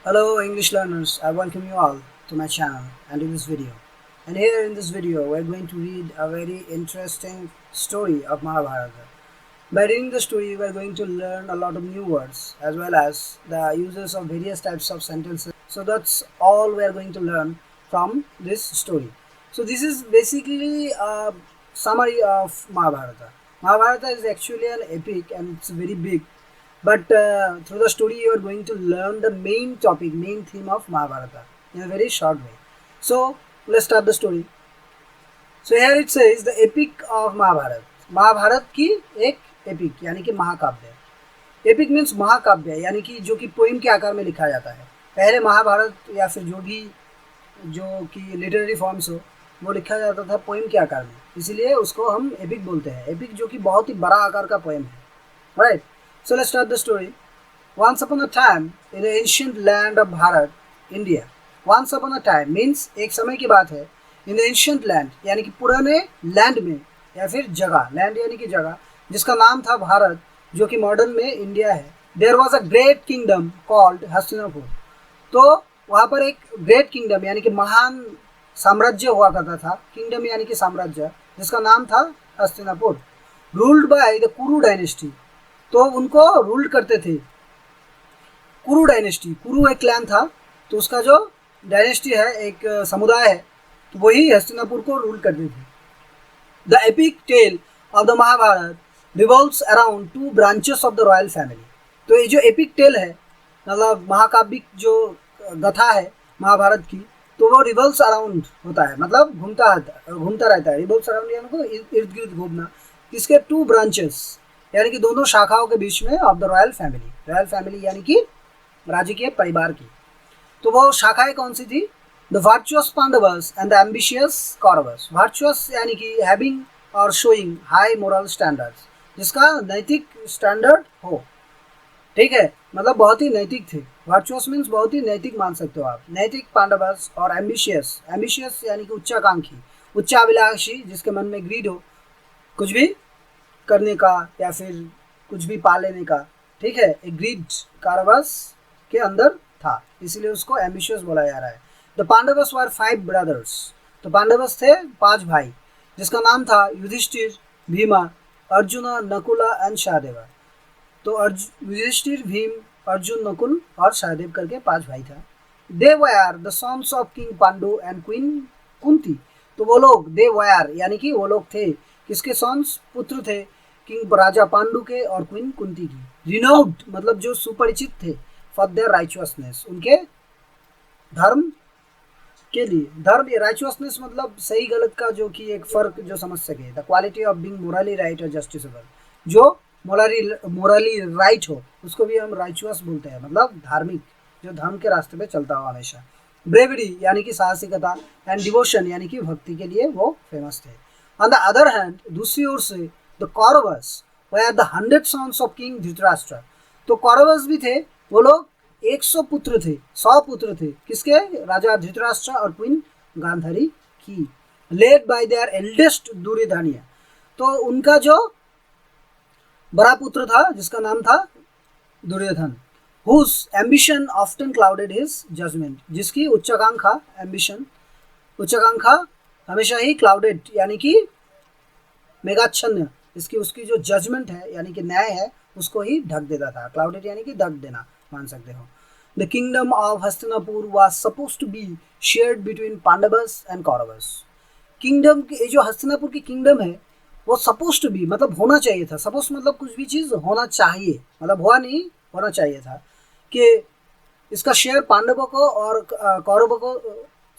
Hello English learners, I welcome you all to my channel and to this video. And here in this video, we're going to read a very interesting story of Mahabharata. By reading the story, we're going to learn a lot of new words as well as the uses of various types of sentences. So that's all we're going to learn from this story. So this is basically a summary of Mahabharata. Mahabharata is actually an epic and it's very big, but through the story, you are going to learn the main topic, main theme of Mahabharata in a very short way. So let's start the story. So here it says the epic of Mahabharata. Mahabharat की एक epic यानी कि महाकाव्य. Epic means महाकाव्य यानी कि जो कि पोइम के आकार में लिखा जाता है. पहले महाभारत या फिर जो कि लिटरेरी फॉर्म्स हो वो लिखा जाता था पोइम के आकार में, इसीलिए उसको हम एपिक बोलते हैं. एपिक जो कि बहुत ही बड़ा आकार का पोइम है. Right. So let's start the story. Once upon a time in the ancient land of Bharat, India. Once upon a time means एक समय की बात है. In the ancient land यानी कि पुराने लैंड में या फिर जगह, लैंड यानी कि जगह, जिसका नाम था भारत, जो कि मॉडर्न में इंडिया है. There was a great kingdom called Hastinapur. तो वहाँ पर एक ग्रेट किंगडम यानी कि महान साम्राज्य हुआ करता था. किंगडम यानी कि साम्राज्य, जिसका नाम था हस्तिनापुर. रूल्ड बाय द कुरु डायनेस्टी. तो उनको रूल करते थे कुरु डायनेस्टी. कुरु एक क्लैन था, तो उसका जो डायनेस्टी है, एक समुदाय है, तो वही हस्तिनापुर को रूल करते थे. The epic tale of the Mahabharata revolves around two branches of the royal family. तो ये जो एपिक टेल है, मतलब महाकाव्यिक जो कथा है महाभारत की, तो वो रिवॉल्व्स अराउंड होता है, मतलब घूमता रहता है. रिवॉल्व्स अराउंड यानी इर्द गिर्द घूमना. इसके टू ब्रांचेस यानी कि दोनों शाखाओं के बीच में of the royal family. Royal family यानी कि राजकीय परिवार की. तो वो शाखाएं कौन सी थी? The virtuous Pandavas and the ambitious Kauravas. Virtuous यानी कि हैविंग और शोइंग हाई मोरल स्टैंडर्ड्स, जिसका नैतिक स्टैंडर्ड हो. ठीक है, मतलब बहुत ही नैतिक थे. वर्चुअस मीन्स बहुत ही नैतिक मान सकते हो आप. नैतिक पांडवस और एम्बिशियस. एम्बिशियस यानी कि उच्चाकांक्षी, उच्चाभिलाषी, जिसके मन में ग्रीड हो कुछ भी करने का या फिर कुछ भी पा लेने का. ठीक है, एक ग्रीड कारवास के अंदर था, इसलिए उसको एम्बिशियस बोला जा रहा है. The Pandavas were 5 brothers. तो पांडवस थे 5 भाई, जिसका नाम था युधिष्ठिर, भीमा, अर्जुन, नकुला एंड सहदेव. तो युधिष्ठिर, भीम, अर्जुन, नकुल और सहदेव करके 5 भाई था. They were the sons of king Pandu and queen Kunti. तो वो लोग दे वर यानी कि वो लोग थे किसके सॉन्स? पुत्र थे किंग राजा पांडु के और क्वीन कुंती की. रिनाउड मतलब जो सुपरिचित थे, फॉर देयर राइचुअसनेस, उनके धर्म के लिए. धर्म राइचुअसनेस मतलब सही गलत का जो कि एक फर्क जो समझ सके. The quality of being Morli right और जस्टिसेबल. जो मोरली राइट हो उसको भी हम राइचुअस बोलते हैं, मतलब धार्मिक, जो धर्म के रास्ते पे चलता हो हमेशा. ब्रेवरी यानी कि साहसिकता एंड डिवोशन यानी कि भक्ति के लिए वो फेमस थे. On the other hand, दूसरी ओर से the Kauravas were the 100 sons of King Dhritarashtra. तो कौरवस भी थे, वो लोग 100 पुत्र थे, 100 पुत्र थे किसके? राजा धृतराष्ट्र और क्वीन गांधारी की. Led by their eldest Duryodhana. तो उनका जो बड़ा पुत्र था जिसका नाम था Duryodhan. whose ambition often clouded his judgment. जिसकी उच्चाकांक्षा, एम्बिशन, उच्चाकांक्षा हमेशा ही क्लाउडेड यानी कि मेघाच्छन्न, इसकी उसकी जो जजमेंट है यानी कि न्याय है उसको ही ढक देता था. क्लाउडेड यानी कि ढक देना मान सकते हो. The kingdom of Hastinapur was supposed to be shared between Pandavas and Kauravas. Kingdom की जो हस्तिनापुर की किंगडम है वो सपोज टू बी मतलब होना चाहिए था. सपोज मतलब कुछ भी चीज़ होना चाहिए, मतलब हुआ नहीं, होना चाहिए था कि इसका शेयर पांडवों को और कौरवों को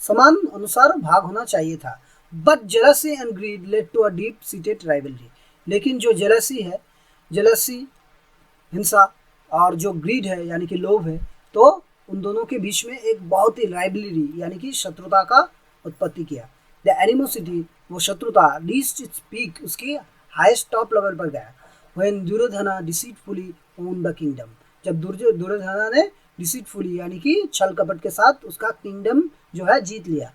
समान अनुसार भाग होना चाहिए था. But jealousy and greed led to a deep seated rivalry. लेकिन जो जेलसी हिंसा और जो ग्रीड है यानी कि लोभ है, तो उन दोनों के बीच में एक बहुत ही राइवलरी यानी कि शत्रुता का उत्पत्ति किया. द एनिमोसिटी, वो शत्रुता, रीच्ड इट्स पीक, उसकी हाईएस्ट टॉप लेवल पर गया. When Duryodhana deceitfully own the kingdom. जब दुर्योधना ने डिसीटफुली यानी कि छल कपट के साथ उसका किंगडम जो है जीत लिया.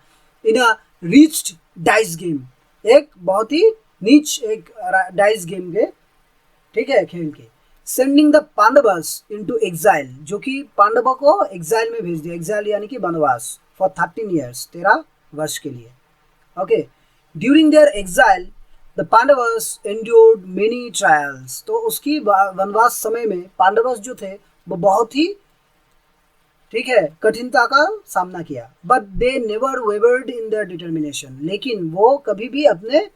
इन अ रीच्ड डाइस गेम, एक बहुत ही नीच एक डाइस गेम के, ठीक है, खेल के. Sending the Pandavas into exile, जो कि पांडवों को एग्जाइल में भेज दिया, एग्जाइल यानी कि वनवास, फॉर 13 ईयर्स, 13 वर्ष के लिए। Okay, during their exile the Pandavas endured many trials, तो उसकी वनवास समय में पांडवस जो थे वो बहुत ही, ठीक है, कठिनता का सामना किया। But they never wayward in their determination, लेकिन वो कभी भी अपने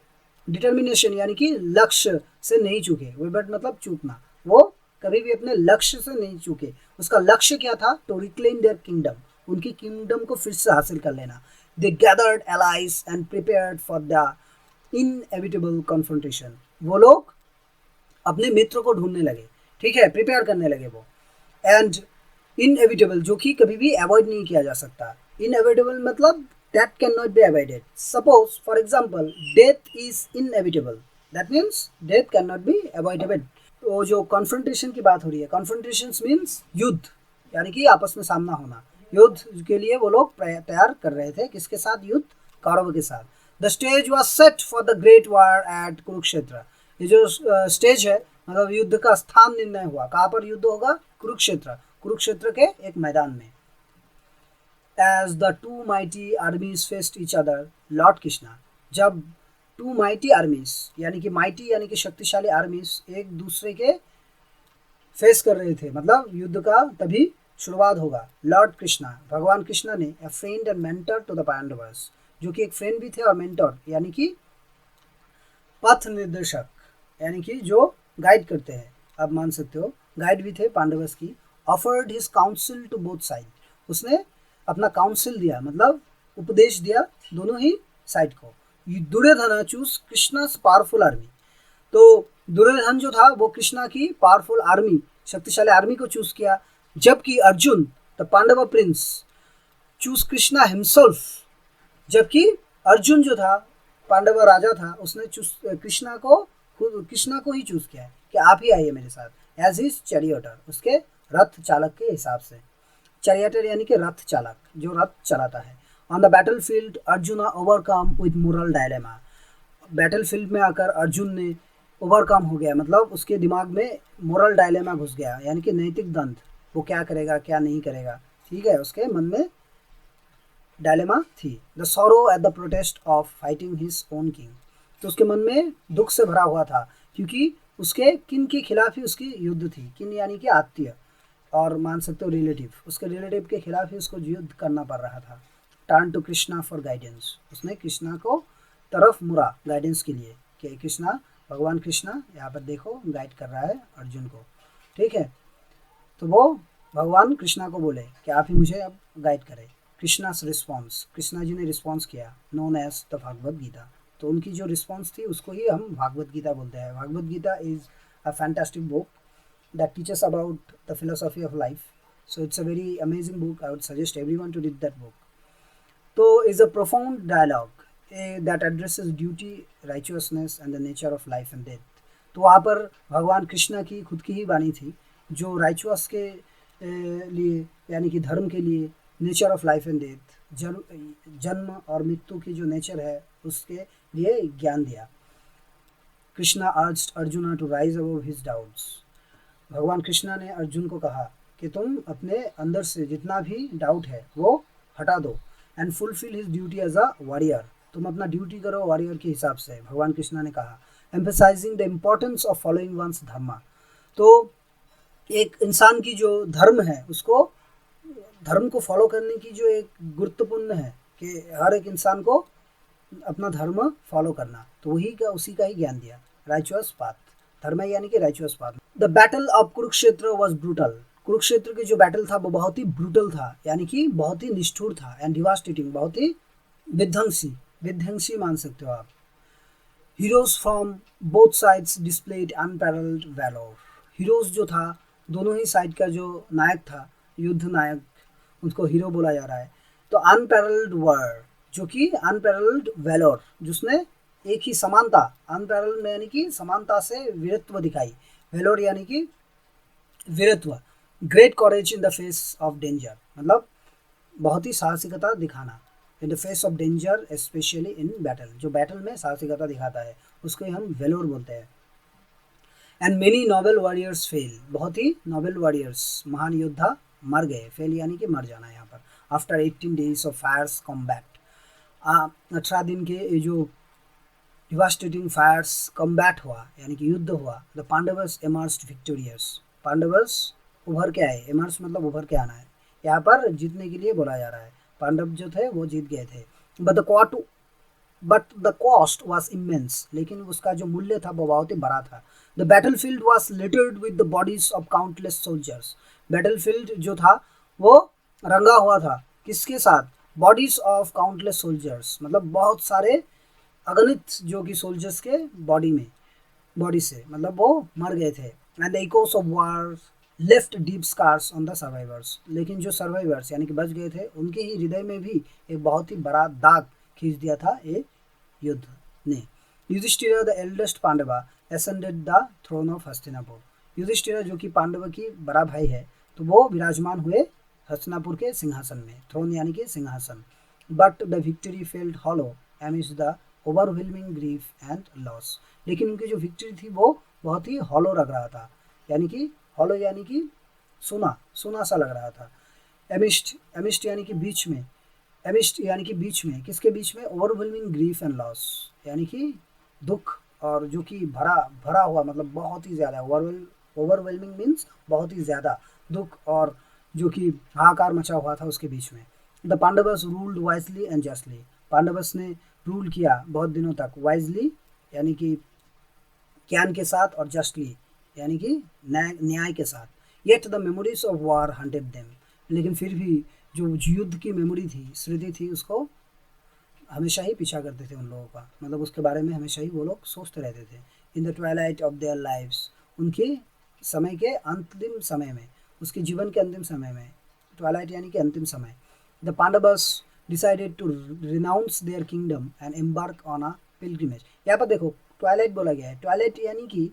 डिटर्मिनेशन यानी कि लक्ष्य से नहीं चूके। वेवर्ड मतलब चूकना, वो कभी भी अपने लक्ष्य से नहीं चूके। उसका लक्ष्य क्या था? टू रिक्लेम देयर किंगडम, उनकी किंगडम को फिर से हासिल कर लेना। They gathered allies and prepared for the inevitable confrontation, वो लोग अपने मित्र को ढूंढने लगे, ठीक है, प्रिपेयर करने लगे वो। एंड इनएविटेबल, जो कि कभी भी अवॉइड नहीं किया जा सकता। इनएविटेबल मतलब that cannot be avoided. Suppose, for example, death is inevitable. That means death cannot be avoidable. तो जो कॉन्फ्रंटेशन की बात हो रही है, कॉन्फ्रंटेशन मीन्स युद्ध, यानी कि आपस में सामना होना। युद्ध के लिए वो लोग तैयार कर रहे थे, किसके साथ? युद्ध कौरव के साथ। The stage was set for the great war at Kurukshetra, ये जो स्टेज है, मतलब युद्ध का स्थान निर्णय हुआ। कहाँ पर युद्ध होगा? कुरुक्षेत्र, कुरुक्षेत्र के एक मैदान में। As the two mighty armies faced each other, Lord Krishna, जब टू माइटी आर्मीज, यानी कि माइटी यानी कि शक्तिशाली आर्मीज एक दूसरे के फेस कर रहे थे, मतलब युद्ध का तभी शुरुआत होगा। लॉर्ड कृष्णा, भगवान कृष्णा ने, a friend and mentor to the Pandavas, जो कि एक फ्रेंड भी थे और मेंटर यानी कि पथ निर्देशक, यानी कि जो गाइड करते हैं, आप मान सकते हो गाइड भी थे पांडवर्स की। Offered his counsel to both side, उसने अपना काउंसिल दिया, मतलब उपदेश दिया दोनों ही साइड को। Duryodhana choose Krishna's powerful army, तो दुर्योधन जो था वो कृष्णा की पावरफुल आर्मी, शक्तिशाली आर्मी को चूज किया। जबकि Arjun the Pandava prince choose Krishna himself, जबकि अर्जुन जो था पांडव राजा था, उसने कृष्णा को ही चूज किया है कि आप ही आइए मेरे साथ, एज हिज चैरियटर, उसके रथ चालक के हिसाब से। चैरियटर यानी कि रथ चालक, जो रथ चलाता है। On the battle field Arjun overcome with moral dilemma, battle field में आकर अर्जुन ने ओवरकम हो गया, मतलब उसके दिमाग में मोरल डायलेमा घुस गया, यानी कि नैतिक द्वंद्व, वो क्या करेगा क्या नहीं करेगा, ठीक है, उसके मन में डायलेमा थी। The sorrow at the protest of fighting his own king, तो उसके मन में दुख से भरा हुआ था, क्योंकि उसके किन के खिलाफ ही उसकी युद्ध थी। किन यानी कि आत्मीय, और मान सकते हो रिलेटिव, उसके रिलेटिव के खिलाफ ही उसको युद्ध करना पड़ रहा था। Turn to Krishna for guidance, उसने कृष्णा को तरफ मुड़ा गाइडेंस के लिए, कि कृष्णा, भगवान कृष्णा यहाँ पर देखो गाइड कर रहा है अर्जुन को, ठीक है। तो वो भगवान कृष्णा को बोले कि आप ही मुझे अब गाइड करें। कृष्णास रिस्पॉन्स, कृष्णा जी ने रिस्पॉन्स किया, known as the Bhagavad Gita, तो उनकी जो रिस्पॉन्स थी उसको ही हम भागवत गीता बोलते हैं। Bhagavad Gita is a fantastic book that teaches about the philosophy of life. So it's a very amazing book. I would suggest everyone to read that book. So is a profound dialogue that addresses duty, righteousness and the nature of life and death. तो वहाँ पर भगवान कृष्णा की खुद की ही वाणी थी, जो राइचुअस के लिए यानी कि धर्म के लिए, nature of life and death, जन्म और मृत्यु की जो नेचर है उसके लिए ज्ञान दिया। Krishna urged Arjuna to rise above his doubts, भगवान कृष्णा ने अर्जुन को कहा कि तुम अपने अंदर से जितना भी डाउट है वो हटा दो, and fulfil his duty as a warrior, तुम अपना ड्यूटी करो वॉरियर के हिसाब से, भगवान कृष्णा ने कहा। Emphasising the importance of following one's dharma, तो एक इंसान की जो धर्म है, उसको धर्म को फॉलो करने की जो एक गुरुत्वपूर्ण है कि हर एक इंसान को अपना धर्म फॉलो करना, तो वही का उसी का ही ज्ञान दिया। राइचुअस पाथ, धर्म यानी कि righteous path. The battle of Kurukshetra was brutal, Kurukshetra की जो बैटल था वो बहुत ही ब्रूटल था, यानी कि बहुत ही निष्ठुर था। एंड डिवास्टेटिंग, बहुत ही विध्वंसी मान सकते हो आप। Heroes from both sides displayed unparalleled valour, heroes जो था दोनों ही साइड का जो नायक था, युद्ध नायक, उसको हीरो बोला जा रहा है। तो अनपैरेलल्ड वर्ड, जो कि अनपैरेलल्ड वैलोर, जिसने एक ही समानता, अनपैरेलल में यानी कि समानता से वीरत्व दिखाई, वेलोर यानी कि वीरत्व। Great courage in the face of danger, मतलब बहुत ही साहसिकता दिखाना, in the face of danger specially in battle, जो बैटल में साहसिकता दिखाता है उसको हम वेलोर बोलते हैं। And many noble warriors fell, बहुत ही नोबल वॉरियर्स महान योद्धा मर गए। फेल यानी कि मर जाना यहाँ पर। After 18 days of fierce combat, 18 दिन के ये जो डिवास्टेटिंग फायर्स कॉम्बैट हुआ यानी कि युद्ध हुआ, the Pandavas emerged victorious, Pandavas उभर के आए। एमर्ज मतलब उभर के आना है, यहाँ पर जीतने के लिए बोला जा रहा है। पांडव जो थे वो जीत गए थे। But the cost was immense, लेकिन उसका जो मूल्य था वो बहुत ही बड़ा था। The battle field was littered with the bodies of countless soldiers, battle field जो था वो रंगा हुआ था किसके साथ? बॉडीज ऑफ काउंटलेस सोल्जर्स, मतलब बहुत सारे अगणित जो कि सोल्जर्स के बॉडी से मतलब वो मर गए थे। And the echoes of war left deep scars on the survivors, लेकिन जो सर्वाइवर्स यानी कि बच गए थे उनके ही हृदय में भी एक बहुत ही बड़ा दाग खींच दिया था ये युद्ध ने। Yudhishthira the eldest Pandava ascended the throne of Hastinapur, Yudhishthira जो कि पांडव की बड़ा भाई है तो वो विराजमान हुए हस्तिनापुर के सिंहासन में। थ्रोन यानी कि सिंहासन। But the victory failed hollow amidst the overwhelming grief and loss, लेकिन उनकी जो विक्ट्री थी वो बहुत ही हॉलो लग रहा था, यानी कि हॉलो यानी कि सुना सुना सा लग रहा था। एमिस्ट, एमिस्ट यानी कि बीच में, एमिस्ट यानी कि बीच में, किसके बीच में? ओवरवेलमिंग ग्रीफ एंड लॉस, यानी कि दुख और जो कि भरा भरा हुआ मतलब बहुत ही ज़्यादा। ओवरवेलमिंग मीन्स बहुत ही ज़्यादा दुख और जो कि हाहाकार मचा हुआ था उसके बीच में। The Pandavas ruled wisely and justly, Pandavas ने रूल किया बहुत दिनों तक। वाइजली यानी कि ज्ञान के साथ और जस्टली यानी कि न्याय के साथ। Yet the memories of war haunted them, लेकिन फिर भी जो युद्ध की मेमोरी थी, स्मृति थी, उसको हमेशा ही पीछा करते थे उन लोगों का, मतलब उसके बारे में हमेशा ही वो लोग सोचते रहते थे। In the Twilight of their lives, उनके समय के अंतिम समय में, उसके जीवन के अंतिम समय में, ट्वाइलाइट यानी कि अंतिम समय। The Pandavas decided to renounce their kingdom and embark on a pilgrimage. यहाँ पर देखो ट्वाइलाइट बोला गया है, ट्वाइलाइट यानी कि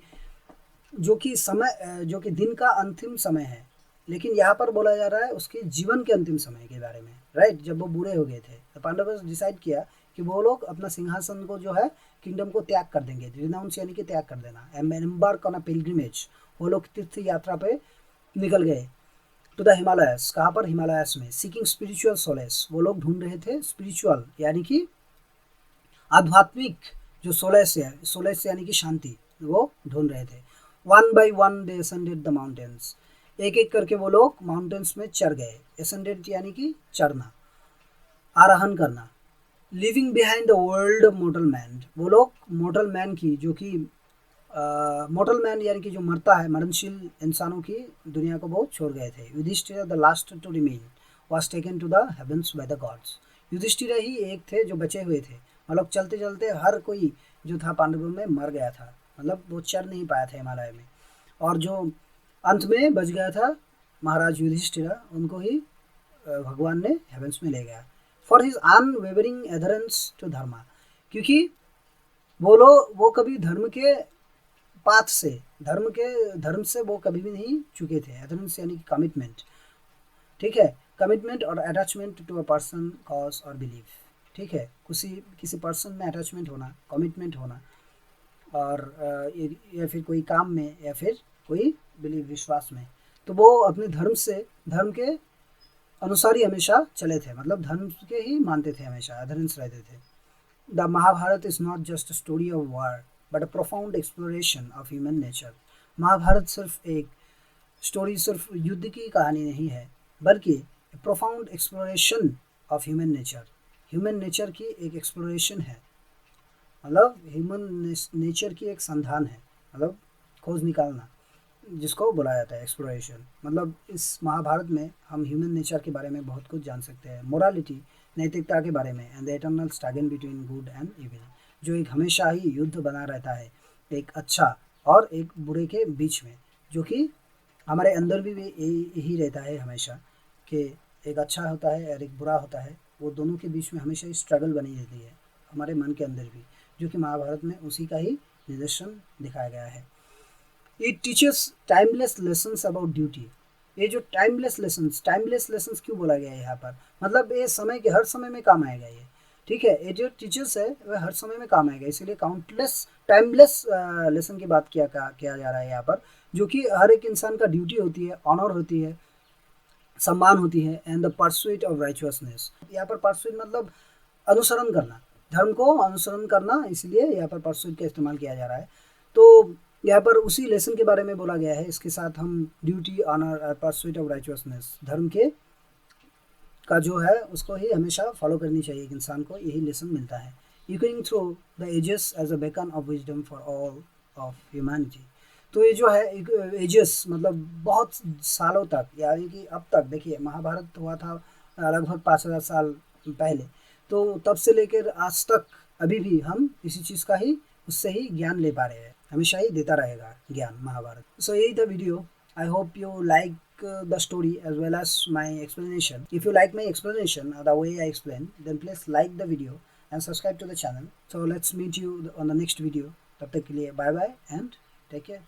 जो कि समय, जो कि दिन का अंतिम समय है, लेकिन यहाँ पर बोला जा रहा है उसके जीवन के अंतिम समय के बारे में, राइट, जब वो बूढ़े हो गए थे। तो पांडवस डिसाइड किया कि वो लोग अपना सिंहासन को जो है किंगडम को त्याग कर देंगे। रिनाउंस यानी कि त्याग कर देना। एम्बार्क ऑन अ पिलग्रिमेज, वो लोग तीर्थ यात्रा पे निकल गए। टू द हिमालयस, कहाँ पर? हिमालयस में। सीकिंग स्पिरिचुअल सोलेस, वो लोग ढूंढ रहे थे स्पिरिचुअल यानी कि आध्यात्मिक जो सोलेस यानी कि शांति, वो ढूंढ रहे थे। One by one they ascended the mountains, एक एक करके वो लोग माउंटेन्स में चढ़ गए। असेंडेड यानी कि चढ़ना, आरोहण करना। Living behind the world mortar man, वो लोग मोर्टल मैन की जो कि मोर्टल मैन यानी कि जो मरता है, मरणशील इंसानों की दुनिया को वो छोड़ गए थे। Yudhishthira the last to remain was taken to the heavens by the gods, Yudhishthira ही एक थे जो बचे हुए थे, मतलब चलते चलते हर कोई जो था पांडवों में मर गया था, मतलब वो चढ़ नहीं पाया था हिमालय में। और जो अंत में बच गया था महाराज युधिष्ठिर, उनको ही भगवान ने हेवंस में ले गया। For his unwavering adherence to dharma, क्योंकि वो कभी धर्म के पाथ से, धर्म से वो कभी भी नहीं चुके थे। एडहेरेंस यानी कि कमिटमेंट, ठीक है, कमिटमेंट और attachment to a person, cause और बिलीफ, ठीक है, किसी पर्सन में अटैचमेंट होना, कमिटमेंट होना, और या फिर कोई काम में या फिर कोई बिलीफ, विश्वास में। तो वो अपने धर्म के अनुसार ही हमेशा चले थे, मतलब धर्म के ही मानते थे, हमेशा अधर्स रहते थे। The Mahabharata is not just a story of war but a profound exploration of human nature, Mahabharata सिर्फ एक स्टोरी, सिर्फ युद्ध की कहानी नहीं है, बल्कि profound exploration of human nature की एक एक्सप्लोरेशन है, मतलब ह्यूमन नेचर की एक संधान है, मतलब खोज निकालना, जिसको बोला जाता है एक्सप्लोरेशन। मतलब इस महाभारत में हम ह्यूमन नेचर के बारे में बहुत कुछ जान सकते हैं, मोरालिटी, नैतिकता के बारे में, and the eternal struggle between good and evil, जो एक हमेशा ही युद्ध बना रहता है एक अच्छा और एक बुरे के बीच में, जो कि हमारे अंदर भी यही रहता है हमेशा, कि एक अच्छा होता है और एक बुरा होता है, वो दोनों के बीच में हमेशा ही स्ट्रगल बनी रहती है हमारे मन के अंदर भी, जो कि महाभारत में उसी का ही निदर्शन दिखाया गया है। It teachers timeless lessons about duty, ये जो टाइमलेस लेसन्स क्यों बोला गया है यहाँ पर? मतलब ये समय के हर समय में काम आएगा ये, ठीक है। ये जो टीचर्स है वह हर समय में काम आएगा, इसीलिए काउंटलेस टाइमलेस लेसन की बात किया जा रहा है यहाँ पर, जो कि हर एक इंसान का ड्यूटी होती है, ऑनर होती है, सम्मान होती है। एंड द परसुइट ऑफ राइचुअसनेस, यहाँ पर परसुइट मतलब अनुसरण करना, धर्म को अनुसरण करना, इसलिए यहाँ पर परसुइट का इस्तेमाल किया जा रहा है। तो यहाँ पर उसी लेसन के बारे में बोला गया है। इसके साथ हम ड्यूटी, ऑनर, परसुइट ऑफ राइचुअसनेस, धर्म के का जो है उसको ही हमेशा फॉलो करनी चाहिए एक इंसान को, यही लेसन मिलता है। Echoing through the ages as a beacon of wisdom for all of humanity. तो ये जो है एजेस मतलब बहुत सालों तक, यानी कि अब तक देखिए महाभारत हुआ था लगभग 5000 साल पहले, तो तब से लेकर आज तक अभी भी हम इसी चीज़ का ही, उससे ही ज्ञान ले पा रहे हैं, हमेशा ही देता रहेगा ज्ञान महाभारत। सो यही था video. I hope you like the story as well as my explanation. If you like my explanation, the way I explain, then please like the video and subscribe to the channel. So let's meet you on the next video. तब तक के लिए bye bye and take care.